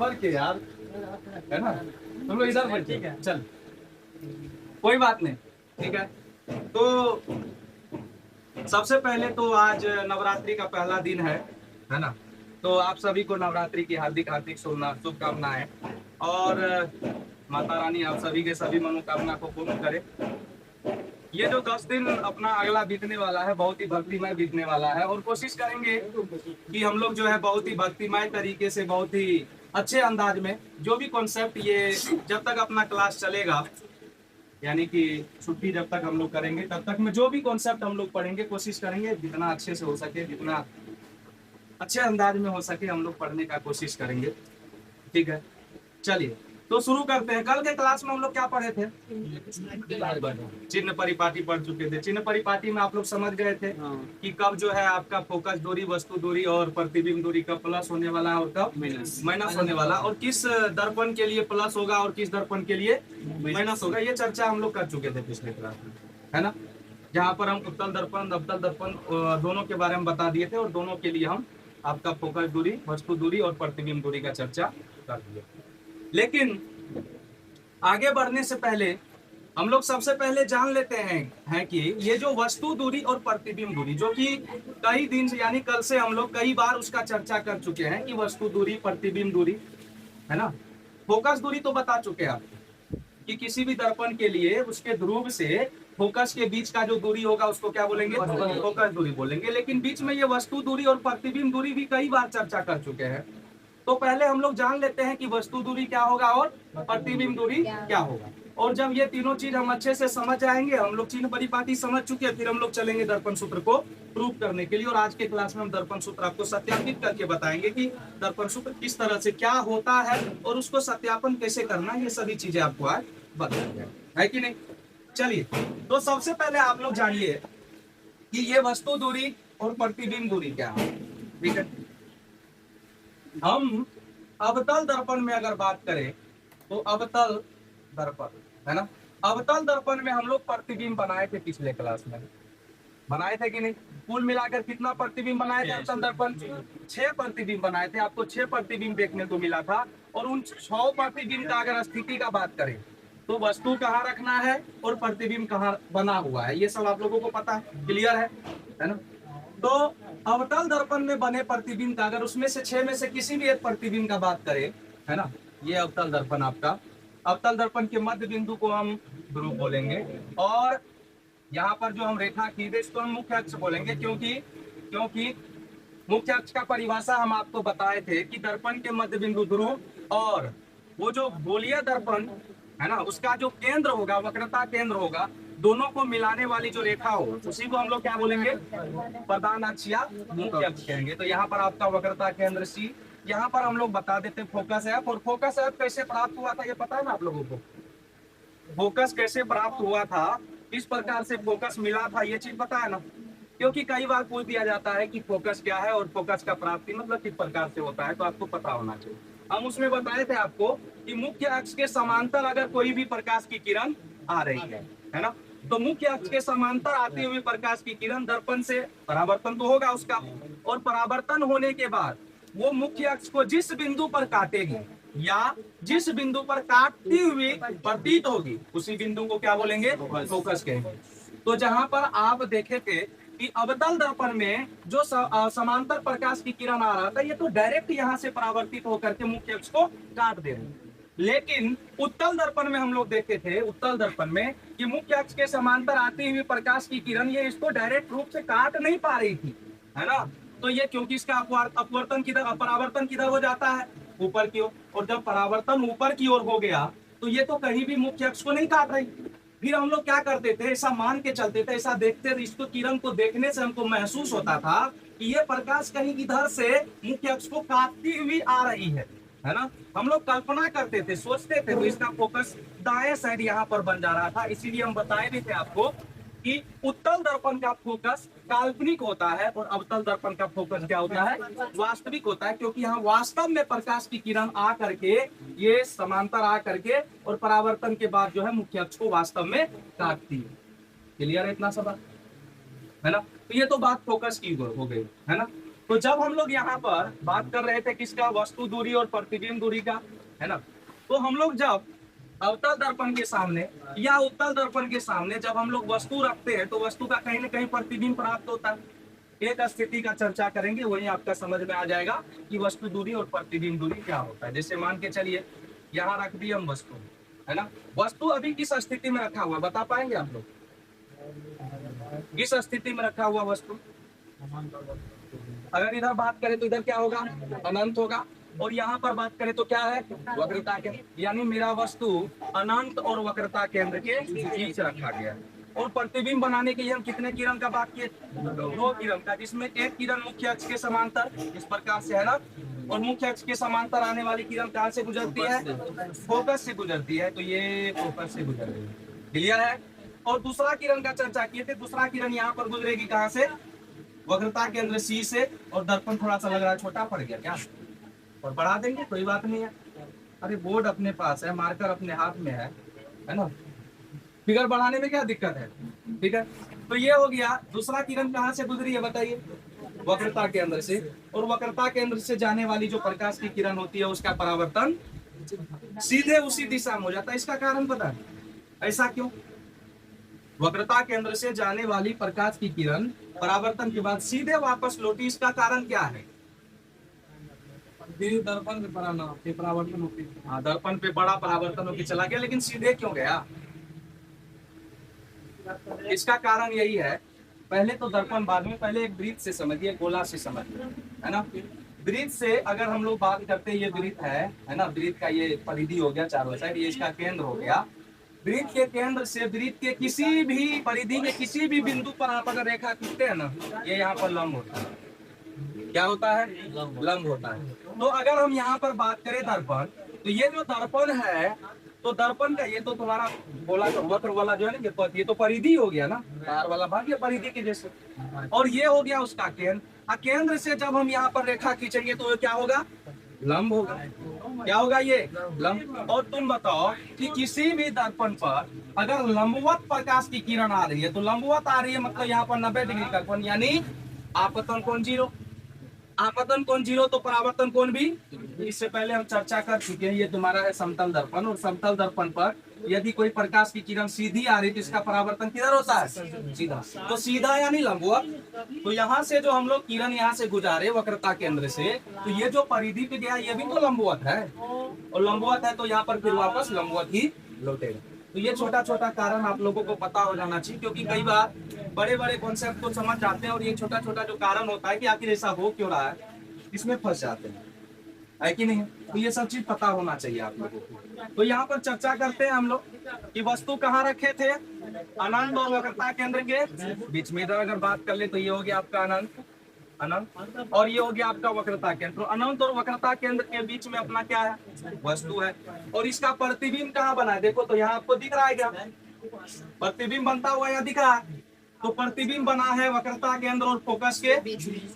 संभल के यार, है ना। तुम लोग इधर बैठे, चल कोई बात नहीं, ठीक है। तो सबसे पहले तो आज नवरात्रि का पहला दिन है ना। तो आप सभी को नवरात्रि की हार्दिक हार्दिक शुभकामनाएं, और माता रानी आप सभी के सभी मनोकामना को पूर्ण करे। ये जो 10 दिन अपना अगला बीतने वाला है बहुत ही भक्तिमय बीतने वाला है, और कोशिश करेंगे कि हम लोग जो है बहुत ही भक्तिमय तरीके से, बहुत ही अच्छे अंदाज में जो भी कॉन्सेप्ट, ये जब तक अपना क्लास चलेगा, यानी कि छुट्टी जब तक हम लोग करेंगे तब तक में जो भी कॉन्सेप्ट हम लोग पढ़ेंगे कोशिश करेंगे जितना अच्छे से हो सके, जितना अच्छे अंदाज में हो सके हम लोग पढ़ने का कोशिश करेंगे, ठीक है। चलिए तो शुरू करते हैं। कल के क्लास में हम लोग क्या पढ़े थे? चिन्ह परिपाटी पढ़ चुके थे। चिन्ह परिपाटी में आप लोग समझ गए थे कि कब जो है आपका फोकस दूरी, वस्तु दूरी और प्रतिबिंब दूरी कब प्लस होने वाला है और कब माइनस होने वाला, और किस दर्पण के लिए प्लस होगा और किस दर्पण के लिए माइनस होगा, ये चर्चा हम लोग कर चुके थे पिछले क्लास में, है ना। जहाँ पर हम उत्तल दर्पण, अवतल दर्पण दोनों के बारे में बता दिए थे, और दोनों के लिए हम आपका फोकस दूरी, वस्तु दूरी और प्रतिबिंब दूरी का चर्चा कर दिए। लेकिन आगे बढ़ने से पहले हम लोग सबसे पहले जान लेते हैं कि ये जो वस्तु दूरी और प्रतिबिंब दूरी, जो कि कई दिन से यानी कल से हम लोग कई बार उसका चर्चा कर चुके हैं कि वस्तु दूरी, प्रतिबिंब दूरी, है ना। फोकस दूरी तो बता चुके हैं आपको कि किसी भी दर्पण के लिए उसके ध्रुव से फोकस के बीच का जो दूरी होगा उसको क्या बोलेंगे? फोकस दूरी बोलेंगे। लेकिन बीच में ये वस्तु दूरी और प्रतिबिंब दूरी भी कई बार चर्चा कर चुके हैं। तो पहले हम लोग जान लेते हैं कि वस्तु दूरी क्या होगा और प्रतिबिंब दूरी क्या होगा। और जब ये तीनों चीज हम अच्छे से समझ जाएंगे, हम लोग चिन्ह परिपाटी समझ चुके हैं, फिर हम लोग चलेंगे दर्पण सूत्र को प्रूव करने के लिए। और आज के क्लास में हम दर्पण सूत्र आपको सत्यापित करके बताएंगे कि दर्पण सूत्र किस तरह से क्या होता है और उसको सत्यापन कैसे करना, ये सभी चीजें आपको आज बताएंगे, है कि नहीं। चलिए तो सबसे पहले आप लोग जानिए कि ये वस्तु दूरी और प्रतिबिंब दूरी क्या है, ठीक है। हम अवतल दर्पण में अगर बात करें तो अवतल दर्पण, है ना। अवतल दर्पण में हम लोग प्रतिबिंब बनाए थे पिछले क्लास में, बनाए थे कि नहीं? कुल मिलाकर कितना प्रतिबिंब बनाए थे अवतल दर्पण? 6 प्रतिबिंब बनाए थे। आपको 6 प्रतिबिंब देखने को मिला था। और उन 6 प्रतिबिंब का अगर स्थिति का बात करें तो वस्तु कहाँ रखना है और प्रतिबिंब कहाँ बना हुआ है, ये सब आप लोगों को पता है, क्लियर है ना। तो अवतल दर्पण में बने प्रतिबिंब का अगर उसमें से 6 में से किसी भी एक प्रतिबिंब का बात करें, है ना, ये अवतल दर्पण आपका, अवतल दर्पण के मध्य बिंदु को हम ध्रुव बोलेंगे, और यहाँ पर जो हम रेखा खींचे इसको हम मुख्य अक्ष बोलेंगे, क्योंकि मुख्य अक्ष का परिभाषा हम आपको बताए थे कि दर्पण के मध्य बिंदु ध्रुव, और वो जो गोलीय दर्पण है ना, उसका जो केंद्र होगा, वक्रता केंद्र होगा, दोनों को मिलाने वाली जो रेखा हो उसी को हम लोग क्या बोलेंगे? प्रधान अक्ष या मुख्य अक्ष कहेंगे। तो यहाँ पर आपका वक्रता केंद्र सी, यहाँ पर हम लोग बता देते फोकस एफ। और फोकस एफ कैसे प्राप्त हुआ था ये पता है ना आप लोगों को? फोकस कैसे प्राप्त हुआ था, किस प्रकार से फोकस मिला था, ये चीज पता है ना? क्योंकि कई बार पूछ दिया जाता है कि फोकस क्या है और फोकस का प्राप्ति मतलब किस प्रकार से होता है, तो आपको पता होना चाहिए। हम उसमें बताए थे आपको कि मुख्य अक्ष के समांतर अगर कोई भी प्रकाश की किरण आ रही है ना, तो मुख्य अक्ष के समांतर आते हुए प्रकाश की किरण दर्पण से परावर्तन तो होगा उसका, और परावर्तन होने के बाद वो मुख्य अक्ष को जिस बिंदु पर काटेगी या जिस बिंदु पर काटती हुई प्रतीत होगी उसी बिंदु को क्या बोलेंगे? फोकस कहेंगे। तो जहां पर आप देखे थे कि अवतल दर्पण में जो समांतर प्रकाश की किरण आ रहा था, ये तो डायरेक्ट यहाँ से परावर्तित होकर के मुख्य अक्ष को काट दे रहे। लेकिन उत्तल दर्पण में हम लोग देखे थे, उत्तल दर्पण में कि मुख्य अक्ष के समांतर आती हुई प्रकाश की किरण ये इसको डायरेक्ट रूप से काट नहीं पा रही थी, है ना। तो ये क्योंकि इसका अपवर्तन किधर, परावर्तन किधर हो जाता है? ऊपर की ओर। और जब परावर्तन ऊपर की ओर हो गया तो ये तो कहीं भी मुख्य अक्ष को नहीं काट रही। फिर हम लोग क्या करते थे, ऐसा मान के चलते थे, ऐसा देखते थे, इसको किरण को देखने से हमको महसूस होता था कि ये प्रकाश कहीं इधर से मुख्य अक्ष को काटती हुई आ रही है ना। हम लोग कल्पना करते थे, सोचते थे, तो इसका फोकस दाएं साइड यहाँ पर बन जा रहा था। इसीलिए हम बताए भी थे आपको कि उत्तल दर्पण का फोकस काल्पनिक होता है और अवतल दर्पण का फोकस क्या होता है? वास्तविक होता है, क्योंकि यहाँ वास्तव में प्रकाश की किरण आ करके ये समांतर आ करके और परावर्तन के बाद जो है मुख्य अक्ष को वास्तव में काटती है। क्लियर है इतना सब, है ना। तो ये तो बात फोकस की हो गई, है ना। तो जब हम लोग यहाँ पर बात कर रहे थे किसका, वस्तु दूरी और प्रतिबिंब दूरी का, है ना। तो हम लोग जब अवतल दर्पण के सामने या उत्तल दर्पण के सामने जब हम लोग वस्तु रखते हैं तो वस्तु का कहीं ना कहीं प्रतिबिंब प्राप्त होता है। एक स्थिति का चर्चा करेंगे, वही आपका समझ में आ जाएगा कि वस्तु दूरी और प्रतिबिंब दूरी क्या होता है। जैसे मान के चलिए यहाँ रख दी हम वस्तु, है ना। वस्तु अभी किस स्थिति में रखा हुआ बता पाएंगे आप लोग? किस स्थिति में रखा हुआ वस्तु? अगर इधर बात करें तो इधर क्या होगा, अनंत होगा। और यहाँ पर बात करें तो क्या है, वक्रता केंद्र। यानी मेरा वस्तु अनंत और वक्रता केंद्र के बीच रखा गया है। और प्रतिबिंब बनाने के लिए हम कितने किरण का बात किए, 2 किरण का, जिसमें एक किरण मुख्य अक्ष के समांतर इस प्रकार से, है ना। और मुख्य अक्ष के समांतर आने वाली किरण कहाँ से गुजरती है, फोकस से गुजरती है। तो ये फोकस से गुजर रही है, क्लियर है। और दूसरा किरण का चर्चा किए थे, दूसरा किरण यहाँ पर गुजरेगी कहाँ से, वक्रता केंद्र सी से। और दर्पण थोड़ा सा लग रहा है छोटा पड़ गया क्या, और बढ़ा देंगे, कोई बात नहीं है। अरे बोर्ड अपने पास है, मार्कर अपने हाथ में है ना। फिगर बढ़ाने में क्या दिक्कत है, ठीक है। तो ये हो गया, दूसरा किरण कहाँ से गुजरी है बताइए, वक्रता केंद्र से। और वक्रता केंद्र से जाने वाली जो प्रकाश की किरण होती है उसका परावर्तन सीधे उसी दिशा में हो जाता है। इसका कारण पता है, ऐसा क्यों? वक्रता केंद्र से जाने वाली प्रकाश की किरण परावर्तन के बाद सीधे वापस लौटी, इसका कारण क्या है? दर्पण पे परावर्तन होती है। हाँ, दर्पण पे बड़ा परावर्तन होकर चला गया, लेकिन सीधे क्यों गया? इसका कारण यही है, पहले तो दर्पण बाद में, पहले एक वृत्त से समझिए, गोला से समझिए, है ना। वृत्त से अगर हम लोग बात करते हैं, ये वृत्त है ना। वृत्त का ये परिधि हो गया चारों साइड, ये इसका केंद्र हो गया। वृत्त के केंद्र से वृत्त के किसी भी परिधि के किसी भी बिंदु पर आप अगर रेखा खींचते हैं ना, ये यहाँ पर लंब होता है। क्या होता है, लंब होता है। तो अगर हम यहाँ पर बात करें दर्पण, तो ये जो दर्पण है, तो दर्पण का ये तो तुम्हारा गोला वक्र वाला जो है ना, ये तो परिधि हो गया ना, तार वाला भाग, ये परिधि के जैसे। और ये हो गया उसका केंद्र। केंद्र से जब हम यहाँ पर रेखा खींचेंगे तो क्या होगा, लंब होगा। क्या होगा, ये लंब। और तुम बताओ कि किसी भी दर्पण पर अगर लंबवत प्रकाश की किरण आ रही है, तो लंबवत आ रही है मतलब यहाँ पर 90 डिग्री का कोण, यानी आपतन कोण 0। आपतन कोण 0 तो परावर्तन कोण भी। इससे पहले हम चर्चा कर चुके हैं, ये तुम्हारा है समतल दर्पण। और समतल दर्पण पर यदि कोई प्रकाश की किरण सीधी आ रही तो इसका परावर्तन किधर होता है, सीधा। तो सीधा यानी लंबवत। तो यहाँ से जो हम लोग किरण यहाँ से गुजारे वक्रता केंद्र से, तो ये जो परिधि पे गया ये भी तो लंबवत है। और लंबवत है तो यहाँ पर फिर वापस लंबवत ही लौटेगा। तो ये छोटा छोटा कारण आप लोगों को पता हो जाना चाहिए, क्योंकि कई बार बड़े बड़े कॉन्सेप्ट को समझ जाते हैं और ये छोटा छोटा जो कारण होता है कि आखिर ऐसा हो क्यों रहा है, इसमें फंस जाते हैं, है कि नहीं। तो ये सब चीज पता होना चाहिए आप लोगों को। तो यहाँ पर चर्चा करते हैं हम लोग कि वस्तु कहाँ रखे थे, अनंत और वक्रता केंद्र के बीच में। इधर अगर बात कर ले तो ये हो गया आपका अनंत, और ये हो गया आपका वक्रता केंद्र। तो अनंत और वक्रता केंद्र के बीच में अपना क्या है, वस्तु है। और इसका प्रतिबिंब कहाँ बना है, देखो तो यहाँ आपको दिख रहा है क्या, प्रतिबिंब बनता हुआ यहाँ दिख रहा है। तो प्रतिबिंब बना है वक्रता केंद्र और फोकस के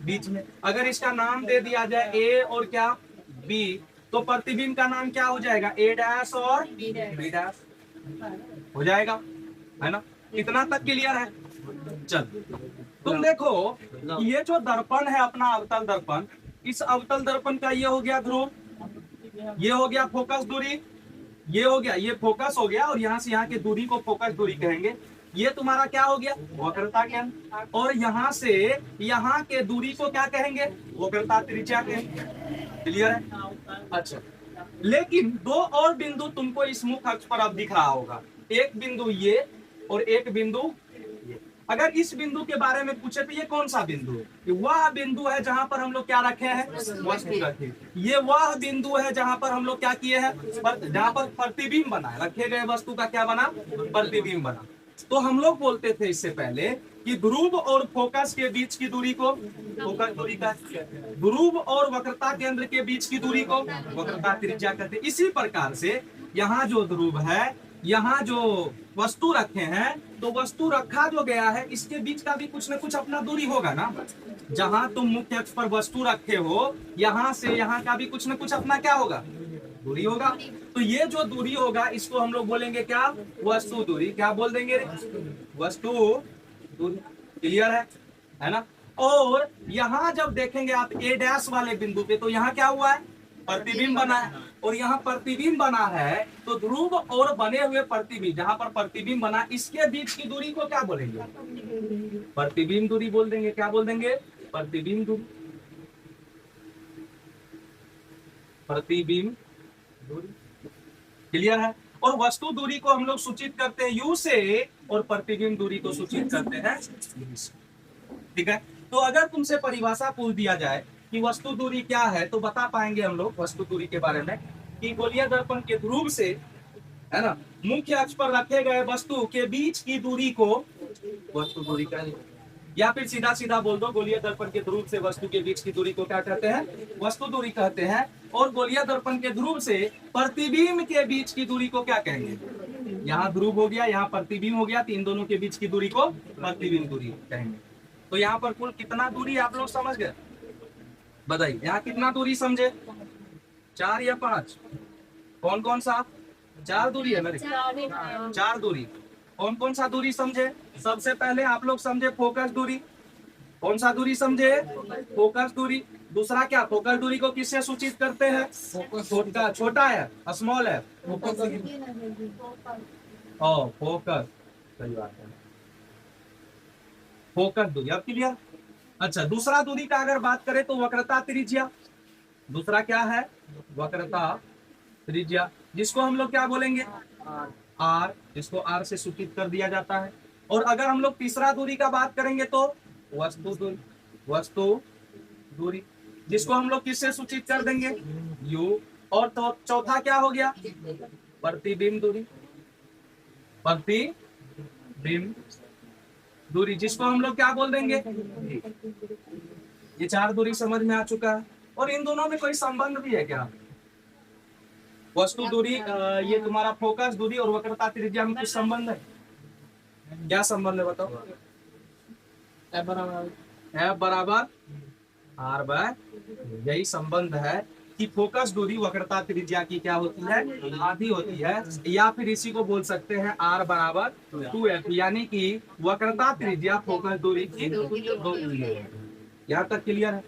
बीच में। अगर इसका नाम दे दिया जाए ए और क्या बी, तो प्रतिबिंब का नाम क्या हो जाएगा, ए डैश और बी डैश हो जाएगा, है ना। इतना तक क्लियर है। चल तुम देखो, ये जो दर्पण है अपना अवतल दर्पण, इस अवतल दर्पण का ये हो गया ध्रुव, ये हो गया फोकस दूरी, ये हो गया, ये फोकस हो गया। और यहाँ से यहाँ की दूरी को फोकस दूरी कहेंगे। ये तुम्हारा क्या हो गया, वक्रता केंद्र। और यहाँ से यहाँ के दूरी को क्या कहेंगे, वक्रता त्रिज्या कहेंगे। क्लियर है। अच्छा, लेकिन 2 और बिंदु तुमको इस मुख्य अक्ष पर अब दिख रहा होगा, एक बिंदु ये और एक बिंदु ये। अगर इस बिंदु के बारे में पूछे तो ये कौन सा बिंदु है, वह बिंदु है जहां पर हम लोग क्या रखे हैं, वस्तु रखे। ये वह बिंदु है जहां पर हम लोग क्या किए हैं, जहां पर प्रतिबिंब बना है, रखे गए वस्तु का क्या बना, प्रतिबिंब बना। तो हम लोग बोलते थे इससे पहले कि ध्रुव और फोकस के बीच की दूरी को फोकस दूरी का, ध्रुव और वक्रता केंद्र के बीच की दूरी को वक्रता त्रिज्या कहते हैं। इसी प्रकार से यहाँ जो ध्रुव है, यहाँ जो वस्तु रखे हैं, तो वस्तु रखा जो गया है इसके बीच का भी कुछ न कुछ अपना दूरी होगा ना। जहां तुम मुख्य अक्ष पर वस्तु रखे हो, यहाँ से यहाँ का भी कुछ न कुछ अपना क्या होगा, दूरी होगा। तो ये जो दूरी होगा इसको हम लोग बोलेंगे क्या, वस्तु दूरी। क्या बोल देंगे, वस्तु दूरी। क्लियर है ना। और यहाँ जब देखेंगे आप ए डैश वाले बिंदु पे, तो यहाँ क्या हुआ है, प्रतिबिंब बना है। और यहाँ प्रतिबिंब बना है तो ध्रुव और बने हुए प्रतिबिंब, जहां पर प्रतिबिंब बना, इसके बीच की दूरी को क्या बोलेंगे, प्रतिबिंब दूरी बोल देंगे। क्या बोल देंगे, प्रतिबिंब दूरी, प्रतिबिंब दूरी। क्लियर है। और वस्तु दूरी को हम लोग सूचित करते हैं यू से, और प्रतिबिंब दूरी को सूचित करते हैं। ठीक है। तो अगर तुमसे परिभाषा पूछ दिया जाए कि वस्तु दूरी क्या है, तो बता पाएंगे हम लोग वस्तु दूरी के बारे में कि गोलीय दर्पण के ध्रुव से, है ना, मुख्य अक्ष पर रखे गए वस्तु के बीच की दूरी को वस्तु दूरी कहेंगे। या फिर सीधा सीधा बोल दो, गोलीय दर्पण के ध्रुव से वस्तु के बीच की दूरी को क्या कहते हैं, वस्तु दूरी कहते हैं। और गोलीय दर्पण के ध्रुव से प्रतिबिंब के बीच की दूरी को क्या कहेंगे, यहाँ ध्रुव हो गया, यहाँ प्रतिबिंब हो गया, तो इन दोनों के बीच की दूरी को प्रतिबिंब दूरी कहेंगे। तो यहाँ पर कुल कितना दूरी आप लोग समझ गए, बताइए यहाँ कितना दूरी समझे, 4 या 5, कौन कौन सा, 4 दूरी है मेरे, 4 दूरी। कौन कौन सा दूरी समझे, सबसे पहले आप लोग समझे फोकस दूरी। कौन सा दूरी समझे, फोकस दूरी। दूसरा क्या, फोकस दूरी को किससे सूचित करते हैं, छोटा, छोटा है, स्मॉल है, ओ फोकस, सही बात है, फोकस दूरी। अब क्लियर। अच्छा, दूसरा दूरी का अगर बात करें तो वक्रता त्रिज्या। दूसरा क्या है, वक्रता त्रिज्या, जिसको हम लोग क्या बोलेंगे, आर, जिसको आर से सूचित कर दिया जाता है। और अगर हम लोग तीसरा दूरी का बात करेंगे तो वस्तु दूरी, वस्तु दूरी, जिसको हम लोग किससे सूचित कर देंगे, यू। और तो चौथा क्या हो गया, प्रतिबिंब दूरी, प्रतिबिंब दूरी, जिसको हम लोग क्या बोल देंगे। ये 4 दूरी समझ में आ चुका है। और इन दोनों में कोई संबंध भी है क्या, वस्तु दूरी, ये तुम्हारा फोकस दूरी और वक्रता त्रिज्या में कुछ संबंध है, क्या संबंध है बताओ, F बराबर आर बाय, यही संबंध है कि फोकस दूरी वक्रता त्रिज्या की क्या होती है, आधी होती है। या फिर इसी को बोल सकते हैं आर बराबर 2f, यानी कि वक्रता त्रिज्या फोकस दूरी की 2 है। यहाँ तक क्लियर है।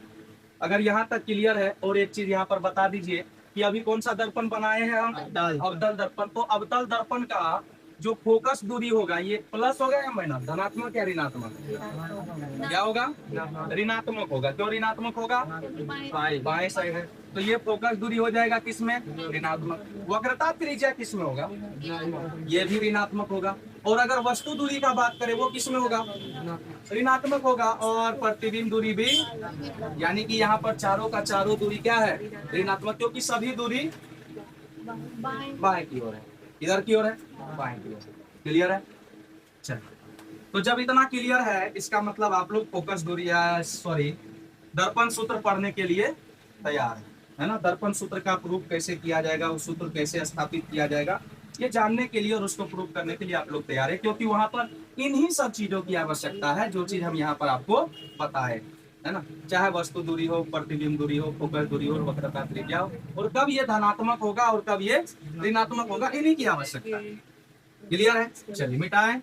अगर यहाँ तक क्लियर है, और एक चीज यहाँ पर बता दीजिए कि अभी कौन सा दर्पण बनाए हैं हम, अवतल दर्पण। तो अवतल दर्पण का जो फोकस दूरी होगा, ये प्लस होगा या माइनस, धनात्मक या ऋणात्मक, क्या होगा, ऋणात्मक होगा। क्यों ऋणात्मक होगा, बाएं साइड है, तो ये फोकस दूरी हो जाएगा किसमें, ऋणात्मक। वक्रता त्रिज्या किसमें होगा, ये भी ऋणात्मक होगा। और अगर वस्तु दूरी का बात करें, वो किसमें होगा, ऋणात्मक होगा। और प्रतिबिंब दूरी भी, यानी कि यहाँ पर चारों का चारों दूरी क्या है, ऋणात्मक, क्योंकि सभी दूरी बाएं की ओर है। इधर की ओर है, बाएं की ओर। क्लियर है। चलिए, तो जब इतना क्लियर है, इसका मतलब आप लोग फोकस दूरी, सॉरी, दर्पण सूत्र पढ़ने के लिए तैयार है ना। दर्पण सूत्र का प्रूफ कैसे किया जाएगा, उस सूत्र कैसे स्थापित किया जाएगा, ये जानने के लिए और उसको प्रूफ करने के लिए आप लोग तैयार है, क्योंकि वहां पर इन्हीं सब चीजों की आवश्यकता है जो चीज हम यहाँ पर आपको बताए, है ना। चाहे वस्तु दूरी हो, प्रतिबिंब दूरी हो, फोकस दूरी हो, वक्रता त्रिज्या हो, और कब ये धनात्मक होगा और कब ये ऋणात्मक होगा, इन्हीं की आवश्यकता है। क्लियर है। चलिए मिटाएं।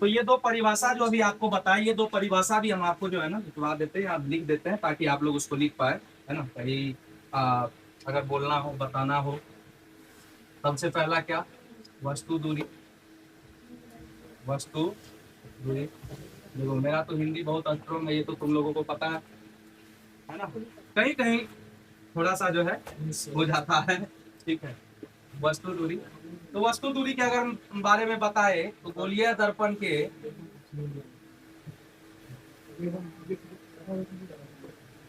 तो ये 2 परिभाषा जो अभी आपको बताई, ये 2 परिभाषा भी हम आपको जो है ना लिखवा देते हैं, आप लिख देते हैं, ताकि आप लोग उसको लिख पाए, है ना। कहीं अगर बोलना हो, बताना हो। सबसे पहला क्या, वस्तु दूरी, वस्तु दूरी। देखो मेरा तो हिंदी बहुत स्ट्रॉन्ग है, ये तो तुम लोगों को पता है ना। कहीं कहीं थोड़ा सा जो है हो जाता है, ठीक है। वस्तु दूरी, तो वस्तु दूरी के अगर बारे में बताए तो गोलीय दर्पण के,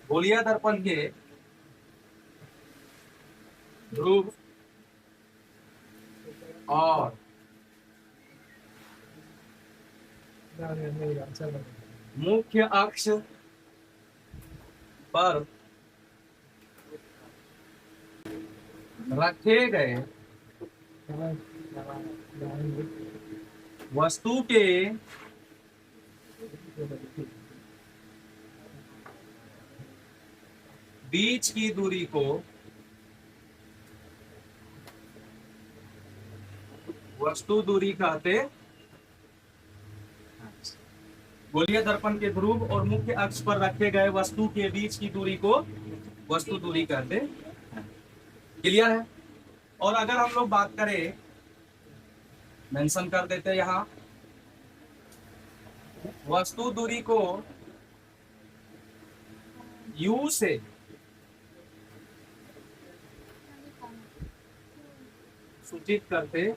गोलीय दर्पण के ध्रुव और मुख्य अक्ष पर रखे गए वस्तु के बीच की दूरी को वस्तु दूरी कहते, गोलीय दर्पण के ध्रुव और मुख्य अक्ष पर रखे गए वस्तु के बीच की दूरी को वस्तु दूरी कहते। क्लियर है? और अगर हम लोग बात करें, मेंशन कर देते यहां, वस्तु दूरी को U से सूचित करते,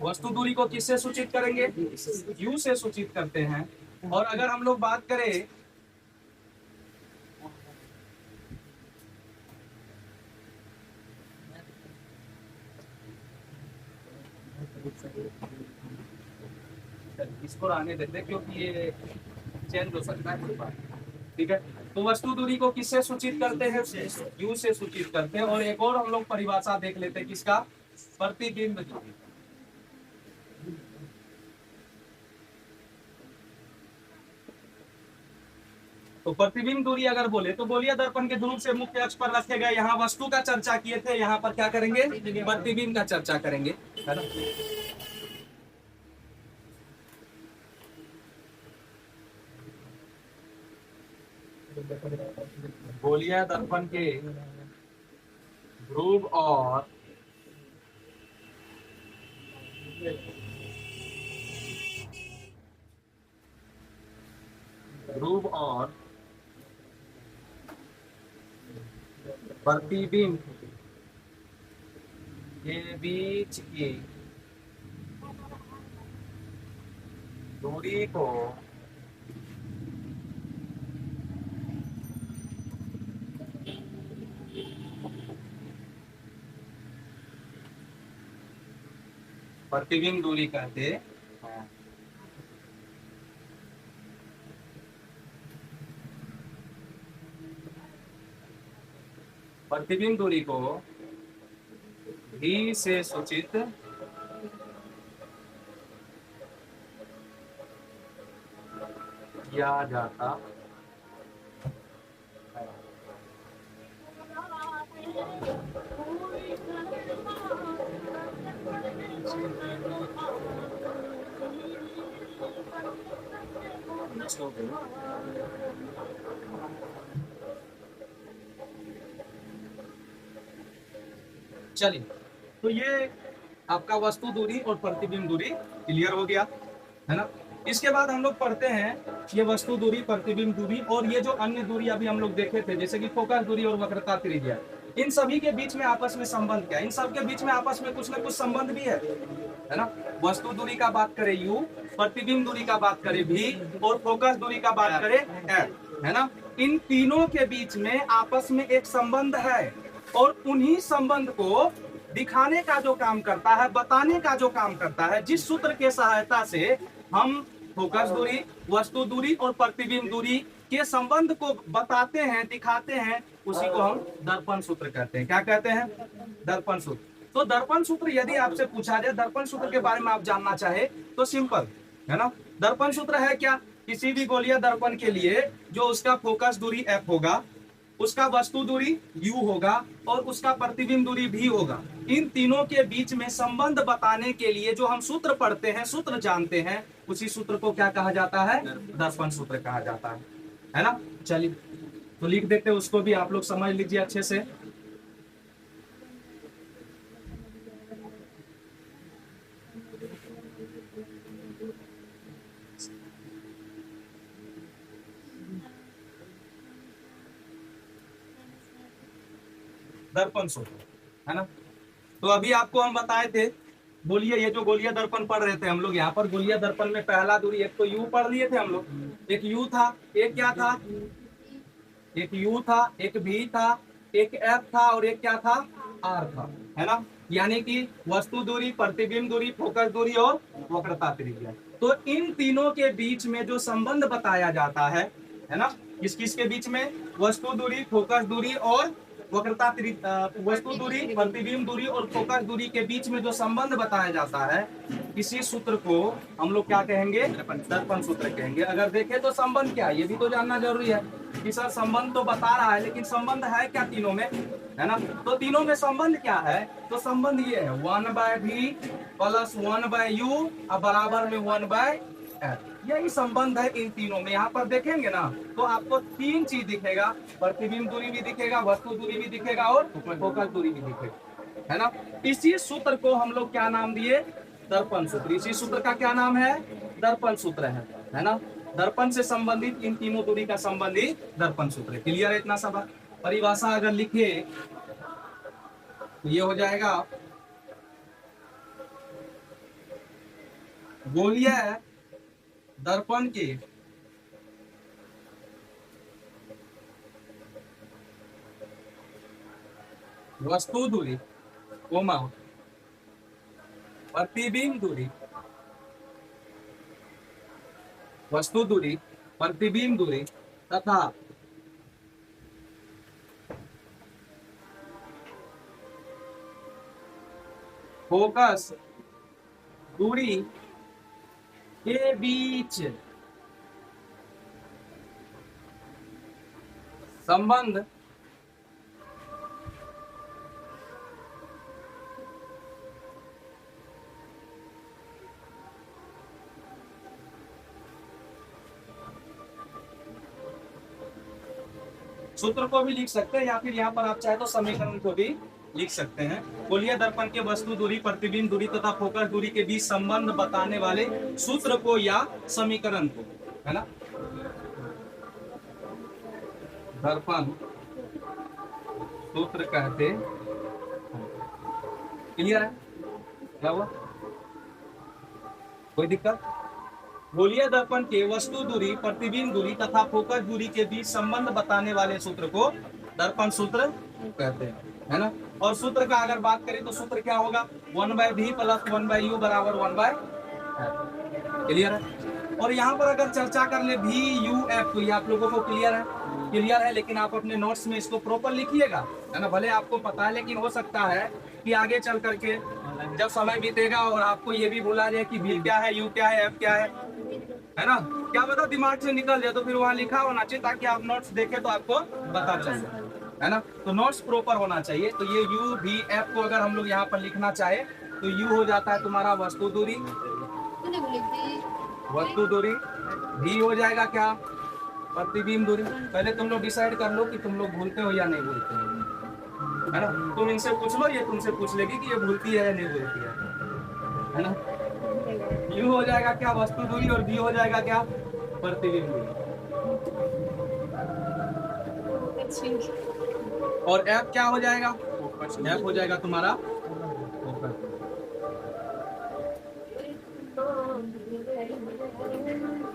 वस्तु दूरी को किससे सूचित करेंगे? U से सूचित करते हैं। और अगर हम लोग बात करें इसको आने देते क्योंकि ये चेंज हो सकता है कोई बात, ठीक है। तो वस्तु दूरी को किससे सूचित करते हैं? U से सूचित करते हैं। और एक और हम लोग परिभाषा देख लेते हैं, किसका? प्रतिबिंब दूरी। तो प्रतिबिंब दूरी अगर बोले तो गोलीय दर्पण के ध्रुव से मुख्य अक्ष पर रखे गए, यहाँ वस्तु का चर्चा किए थे, यहाँ पर क्या करेंगे? प्रतिबिंब का चर्चा करेंगे, है ना। गोलीय दर्पण के ध्रुव और प्रतिबिंब के बीच की दूरी को प्रतिबिंब दूरी कहते हैं। प्रतिबिंब दूरी को V से सूचित किया जाता है। चलिए, तो ये आपका वस्तु दूरी और प्रतिबिंब दूरी क्लियर हो गया, है ना। इसके बाद हम लोग पढ़ते हैं ये वस्तु दूरी, प्रतिबिंब दूरी और ये जो अन्य दूरी अभी हम लोग देखे थे, जैसे कि फोकस दूरी और वक्रता त्रिज्या, इन सभी के बीच में आपस में संबंध क्या है? इन सब के बीच में आपस में कुछ ना कुछ संबंध भी है ना। वस्तु दूरी का बात करें U, प्रतिबिंब दूरी का बात करें V और फोकस दूरी का बात करें F, है ना। इन तीनों के बीच में आपस में एक संबंध है और उन्हीं संबंध को दिखाने का जो काम करता है, बताने का जो काम करता है, जिस सूत्र के सहायता से हम फोकस दूरी, वस्तु दूरी और प्रतिबिंब दूरी के संबंध को बताते हैं, दिखाते हैं, उसी को हम दर्पण सूत्र कहते हैं। क्या कहते हैं? दर्पण सूत्र। तो दर्पण सूत्र यदि आपसे पूछा जाए, दर्पण सूत्र के बारे में आप जानना चाहे तो सिंपल है ना। दर्पण सूत्र है क्या? किसी भी गोलीय दर्पण के लिए जो उसका फोकस दूरी F होगा, उसका वस्तु दूरी U होगा और उसका प्रतिबिंब दूरी V होगा। इन तीनों के बीच में संबंध बताने के लिए जो हम सूत्र पढ़ते हैं, सूत्र जानते हैं, उसी सूत्र को क्या कहा जाता है? दर्पण सूत्र कहा जाता है ना। चलिए तो लिख देते हैं, उसको भी आप लोग समझ लीजिए अच्छे से। दर्पण सूत्र, है ना। तो अभी आपको हम बताए थे, बोलिए, ये जो गोलीय दर्पण पढ़ रहे थे हम लोग, यहाँ पर गोलीय दर्पण में पहला दूरी, एक तो U पढ़ लिए थे हम लोग, एक U था, एक क्या था? एक U था, एक V था, एक F था और एक क्या था? R था, है ना। यानी कि वस्तु दूरी, प्रतिबिंब दूरी, फोकस दूरी और वक्रता त्रिज्या। तो इन तीनों के बीच में जो संबंध बताया जाता है ना, किस किस के बीच में? वस्तु दूरी, फोकस दूरी और वक्रता वस्तु दूरी, प्रतिबिंब दूरी और फोकस दूरी के बीच में जो संबंध बताया जाता है, इसी सूत्र को हम लोग क्या कहेंगे? दर्पण सूत्र कहेंगे। अगर देखें तो संबंध क्या है, ये भी तो जानना जरूरी है कि सर संबंध तो बता रहा है, लेकिन संबंध है क्या तीनों में, है ना? तो तीनों में संबंध क्या है? तो संबंध ये है 1/v प्लस 1/u बराबर में 1/f। यही संबंध है इन तीनों में। यहाँ पर देखेंगे ना तो आपको तीन चीज दिखेगा, प्रतिबिंब दूरी भी दिखेगा, वस्तु दूरी भी दिखेगा और फोकस दूरी भी दिखेगा, है ना? इसी सूत्र को हम लोग क्या नाम दिए? दर्पण सूत्र। इसी सूत्र का क्या नाम है? दर्पण सूत्र है ना? दर्पण से संबंधित इन तीनों दूरी का संबंध ही दर्पण सूत्र है। क्लियर है इतना सब? परिभाषा अगर लिखे तो ये हो जाएगा गोलीय दर्पण के वस्तु दूरी कोमा प्रतिबिंब दूरी, वस्तु दूरी, प्रतिबिंब दूरी तथा फोकस दूरी के बीच संबंध सूत्र को भी लिख सकते हैं या फिर यहाँ पर आप चाहे तो समीकरण को भी लिख सकते हैं। गोलीय दर्पण के वस्तु दूरी, प्रतिबिंब दूरी तथा फोकस दूरी के बीच संबंध बताने वाले सूत्र को या समीकरण को, है ना, दर्पण सूत्र कहते। क्लियर है? क्या हुआ? कोई दिक्कत? गोलीय दर्पण के वस्तु दूरी, प्रतिबिंब दूरी तथा फोकस दूरी के बीच संबंध बताने वाले सूत्र को दर्पण सूत्र कहते हैं, है ना? और सूत्र का अगर बात करें तो सूत्र क्या होगा? 1/v प्लस 1/u बराबर 1/f। क्लियर है? और यहाँ पर अगर चर्चा कर ले v u f तो ये आप लोगों को क्लियर है? क्लियर है, लेकिन आप अपने नोट्स में इसको प्रॉपर लिखिएगा, है ना? भले आपको पता है, लेकिन हो सकता है कि आगे चल करके जब समय बीतेगा और आपको ये भी भूला जाए कि v क्या है, u क्या है, f क्या है ना? क्या पता दिमाग से निकल जाए, तो फिर वहाँ लिखा होना चाहिए ताकि आप नोट्स देखें तो आपको पता चल जाए, है ना? तो नोट्स प्रॉपर होना चाहिए। तो ये u v f को अगर हम लोग यहाँ पर लिखना चाहे तो u हो जाता है तुम्हारा वस्तु दूरी, वस्तु दूरी, v हो जाएगा क्या? प्रतिबिंब दूरी। पहले तुम लोग डिसाइड कर लो कि तुम लोग भूलते हो या नहीं भूलते हो, है ना? तुम इनसे पूछ लो, ये तुमसे पूछ लेगी कि ये भूलती है या नहीं भूलती है ना? u हो जाएगा क्या? वस्तु दूरी, और v हो जाएगा क्या? प्रतिबिंब दूरी। और f क्या हो जाएगा? f हो जाएगा तुम्हारा फोकस।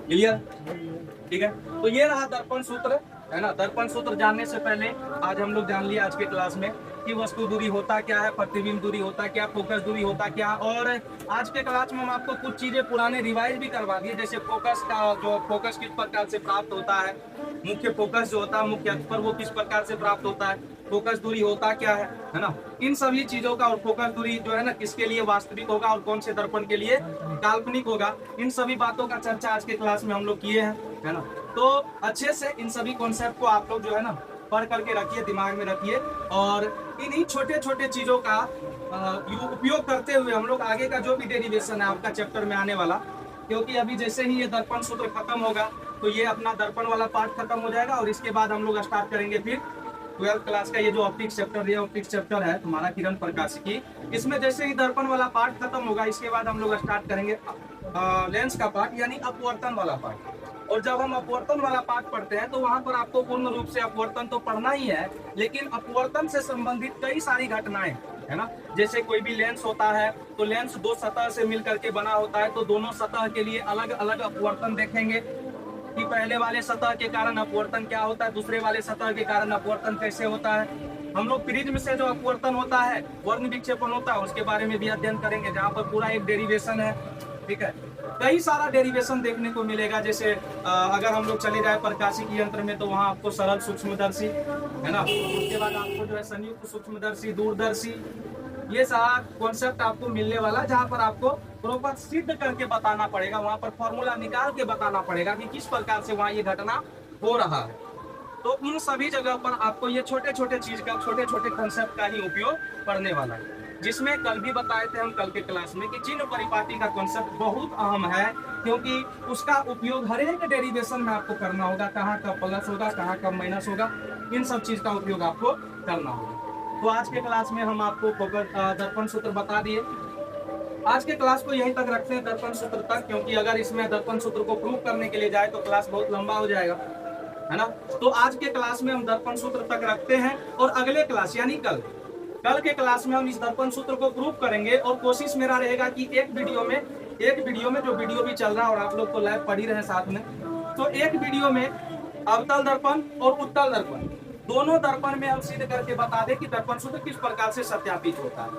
क्लियर? ठीक है, तो ये रहा दर्पण सूत्र, है ना? दर्पण सूत्र जानने से पहले आज हम लोग जान लिया आज के क्लास में कि वस्तु दूरी होता क्या है, प्रतिबिंब दूरी होता क्या, फोकस दूरी होता क्या। और आज के क्लास में हम आपको कुछ चीजें पुराने रिवाइज भी करवा दिए, जैसे फोकस का जो फोकस किस प्रकार से प्राप्त होता है, मुख्य फोकस जो होता है मुख्य अक्ष पर वो किस प्रकार से प्राप्त होता है, फोकस दूरी होता क्या है ना? इन सभी चीजों का, और फोकस दूरी जो है ना किसके लिए वास्तविक होगा और कौन से दर्पण के लिए काल्पनिक होगा, इन सभी बातों का चर्चा आज के क्लास में हम लोग किए हैं, है ना? तो अच्छे से इन सभी कॉन्सेप्ट को आप लोग जो है ना पढ़ करके रखिए, दिमाग में रखिए, और इन्हीं छोटे छोटे चीजों का उपयोग करते हुए हम लोग आगे का जो भी डेरिवेशन है आपका चैप्टर में आने वाला, क्योंकि अभी जैसे ही ये दर्पण सूत्र खत्म होगा तो ये अपना दर्पण वाला पार्ट खत्म हो जाएगा, और इसके बाद हम लोग स्टार्ट करेंगे फिर 12th क्लास का ये जो ऑप्टिक्स चैप्टर, ये ऑप्टिक्स चैप्टर है तुम्हारा किरण प्रकाशिकी। इसमें जैसे ही दर्पण वाला पार्ट खत्म होगा, इसके बाद हम लोग स्टार्ट करेंगे लेंस का पार्ट, यानी अपवर्तन वाला पार्ट। और जब हम अपवर्तन वाला पार्ट पढ़ते हैं तो वहां पर आपको पूर्ण रूप से अपवर्तन तो पढ़ना ही है, लेकिन अपवर्तन से संबंधित कई सारी घटनाएं, है ना? जैसे कोई भी लेंस होता है तो लेंस दो सतह से मिल करके बना होता है, तो दोनों सतह के लिए अलग अलग अपवर्तन देखेंगे कि पहले वाले सतह के कारण अपवर्तन क्या होता है, दूसरे वाले सतह के कारण अपवर्तन कैसे होता है। हम लोग प्रिज्म से जो अपवर्तन होता है, वर्ण विक्षेपण होता है, उसके बारे में भी अध्ययन करेंगे, जहाँ पर पूरा एक डेरिवेशन है, ठीक है? कई सारा डेरिवेशन देखने को मिलेगा। जैसे अगर हम लोग चले जाए प्रकाशिक यंत्र में तो वहाँ आपको सरल सूक्ष्मदर्शी, है ना, उसके बाद आपको जो है संयुक्त सूक्ष्मदर्शी, दूरदर्शी, ये सारा कॉन्सेप्ट आपको मिलने वाला, जहाँ पर आपको प्रॉपर सिद्ध करके बताना पड़ेगा, वहाँ पर फॉर्मूला निकाल के बताना पड़ेगा कि किस प्रकार से वहाँ ये घटना हो रहा है। तो उन सभी जगह पर आपको ये छोटे छोटे चीज का, छोटे छोटे कॉन्सेप्ट का ही उपयोग पढ़ने वाला है। जिसमें कल भी बताए थे हम कल के क्लास में कि चिन्ह परिपाटी का कॉन्सेप्ट बहुत अहम है, क्योंकि उसका उपयोग हर एक डेरिवेशन में आपको करना होगा। कहाँ कब प्लस होगा, कहाँ कब माइनस होगा, इन सब चीज का उपयोग आपको करना होगा। तो आज के क्लास में हम आपको दर्पण सूत्र बता दिए। आज के क्लास को यहीं तक रखते हैं, दर्पण सूत्र तक, क्योंकि अगर इसमें दर्पण सूत्र को प्रूव करने के लिए जाए तो क्लास बहुत लंबा हो जाएगा, है ना। तो आज के क्लास में हम दर्पण सूत्र तक रखते हैं, और अगले क्लास यानी कल के क्लास में हम इस दर्पण सूत्र को प्रूव करेंगे। और कोशिश मेरा रहेगा कि एक वीडियो में जो वीडियो भी चल रहा है और आप लोग तो लाइव पढ़ ही रहे साथ में, तो एक वीडियो में अवतल दर्पण और उत्तल दर्पण दोनों दर्पण में हम सिद्ध करके बता दें कि दर्पण सूत्र किस प्रकार से सत्यापित होता है।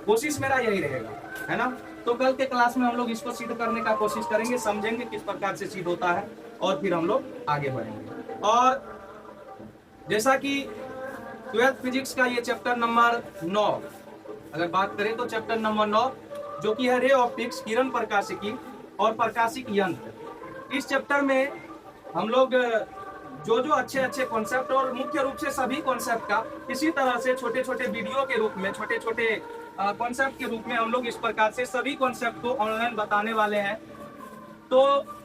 कोशिश मेरा यही रहेगा, है ना। तो कल के क्लास में हम लोग इसको सिद्ध करने का कोशिश करेंगे, समझेंगे किस प्रकार से सिद्ध होता है, और फिर हम लोग आगे बढ़ेंगे। और जैसा कि 12th फिजिक्स का ये चैप्टर नंबर 9 अगर बात करें तो चैप्टर नंबर 9 जो कि है रे ऑप्टिक्स, किरण प्रकाशिकी और प्रकाशिक यंत्र, इस चैप्टर में हम लोग जो अच्छे कॉन्सेप्ट और मुख्य रूप से सभी कॉन्सेप्ट का इसी तरह से छोटे छोटे वीडियो के रूप में, छोटे छोटे कॉन्सेप्ट के रूप में हम लोग इस प्रकार से सभी कॉन्सेप्ट को ऑनलाइन बताने वाले हैं। तो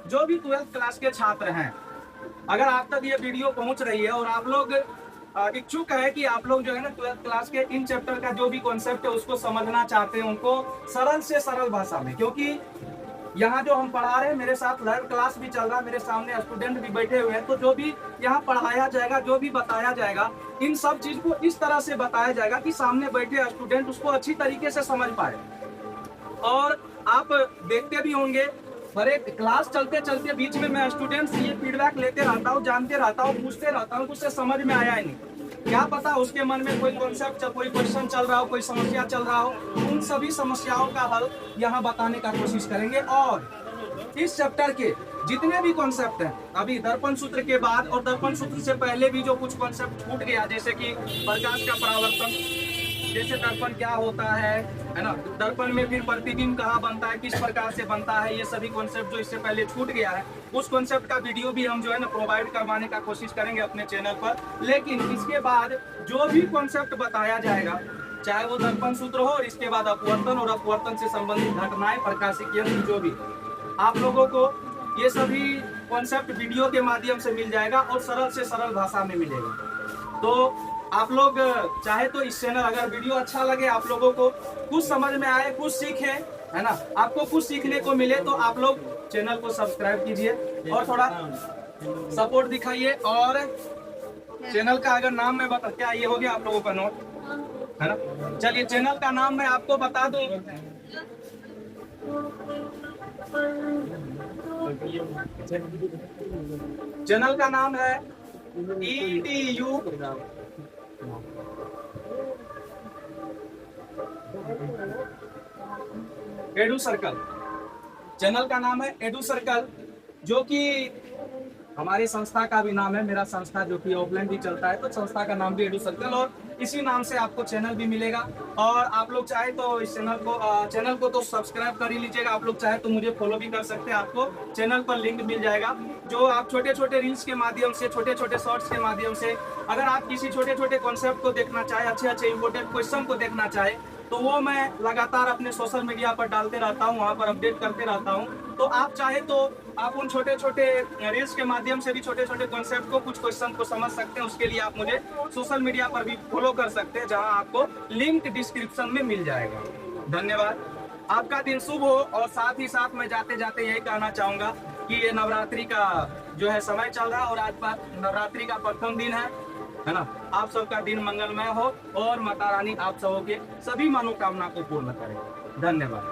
जो भी 12th क्लास के छात्र हैं, अगर आप तक ये वीडियो पहुंच रही है और आप लोग इच्छुक है कि आप लोग जो है ना 12th क्लास के इन चैप्टर का जो भी कॉन्सेप्ट है उसको समझना चाहते हैं, उनको सरल से सरल भाषा में, क्योंकि यहाँ जो हम पढ़ा रहे हैं, मेरे साथ लाइव क्लास भी चल रहा है, मेरे सामने स्टूडेंट भी बैठे हुए हैं, तो जो भी यहाँ पढ़ाया जाएगा, जो भी बताया जाएगा, इन सब चीज को इस तरह से बताया जाएगा कि सामने बैठे स्टूडेंट उसको अच्छी तरीके से समझ पाए। और आप देखते भी होंगे, हर एक क्लास चलते चलते बीच में मैं स्टूडेंट से ये फीडबैक लेते रहता हूँ, जानते रहता हूँ, पूछते रहता हूँ, कुछ समझ में आया ही नहीं, क्या पता उसके मन में कोई कॉन्सेप्ट, कोई क्वेश्चन चल रहा हो, कोई समस्या चल रहा हो, उन सभी समस्याओं का हल यहाँ बताने का कोशिश करेंगे। और इस चैप्टर के जितने भी कॉन्सेप्ट हैं, अभी दर्पण सूत्र के बाद और दर्पण सूत्र से पहले भी जो कुछ कॉन्सेप्ट छूट गया, जैसे कि प्रकाश का परावर्तन, जैसे दर्पण क्या होता है ना, दर्पण में फिर प्रतिबिंब कहाँ बनता है, किस प्रकार से बनता है, ये सभी कॉन्सेप्ट जो इससे पहले छूट गया है, उस कॉन्सेप्ट का वीडियो भी हम जो है ना प्रोवाइड करवाने का कोशिश करेंगे अपने चैनल पर। लेकिन इसके बाद जो भी कॉन्सेप्ट बताया जाएगा, चाहे वो दर्पण सूत्र हो, और इसके बाद अपवर्तन और अपवर्तन से संबंधित घटनाएं, प्रकाशिक यंत्र, जो भी, आप लोगों को ये सभी कॉन्सेप्ट वीडियो के माध्यम से मिल जाएगा और सरल से सरल भाषा में मिलेगा। तो आप लोग चाहे तो इस चैनल, अगर वीडियो अच्छा लगे, आप लोगों को कुछ समझ में आए, कुछ सीखे, है ना, आपको कुछ सीखने को मिले, तो आप लोग चैनल को सब्सक्राइब कीजिए और थोड़ा सपोर्ट दिखाइए। और चैनल का अगर नाम मैं बता, क्या ये हो गया आप लोगों का नोट, है ना। चलिए, चैनल का नाम मैं आपको बता दूं, चैनल का नाम है EDU एडू सर्कल। चैनल का नाम है एडू सर्कल, जो कि हमारी संस्था का भी नाम है। मेरा संस्था जो कि ऑफलाइन भी चलता है, तो संस्था का नाम भी एडू सर्कल, और इसी नाम से आपको चैनल भी मिलेगा। और आप लोग चाहे तो इस चैनल को तो सब्सक्राइब कर ही लीजिएगा। आप लोग चाहे तो मुझे फॉलो भी कर सकते हैं, आपको चैनल पर लिंक मिल जाएगा, जो आप छोटे छोटे रील्स के माध्यम से, छोटे छोटे शॉर्ट्स के माध्यम से, अगर आप किसी छोटे छोटे कॉन्सेप्ट को देखना चाहे, अच्छे अच्छे इंपोर्टेंट क्वेश्चन को देखना चाहे, तो वो मैं लगातार अपने सोशल मीडिया पर डालते रहता हूँ, वहाँ पर अपडेट करते रहता हूँ। तो आप चाहे तो आप उन छोटे छोटे रील्स के माध्यम से भी छोटे छोटे कॉन्सेप्ट को, कुछ क्वेश्चन को समझ सकते हैं। उसके लिए आप मुझे सोशल मीडिया पर भी फॉलो कर सकते हैं, जहाँ आपको लिंक डिस्क्रिप्शन में मिल जाएगा। धन्यवाद, आपका दिन शुभ हो। और साथ ही साथ मैं जाते जाते यही कहना चाहूँगा कि ये नवरात्रि का जो है समय चल रहा है, और आज नवरात्रि का प्रथम दिन है ना। आप सबका दिन मंगलमय हो, और माता रानी आप सबों के सभी मनोकामना को पूर्ण करे। धन्यवाद।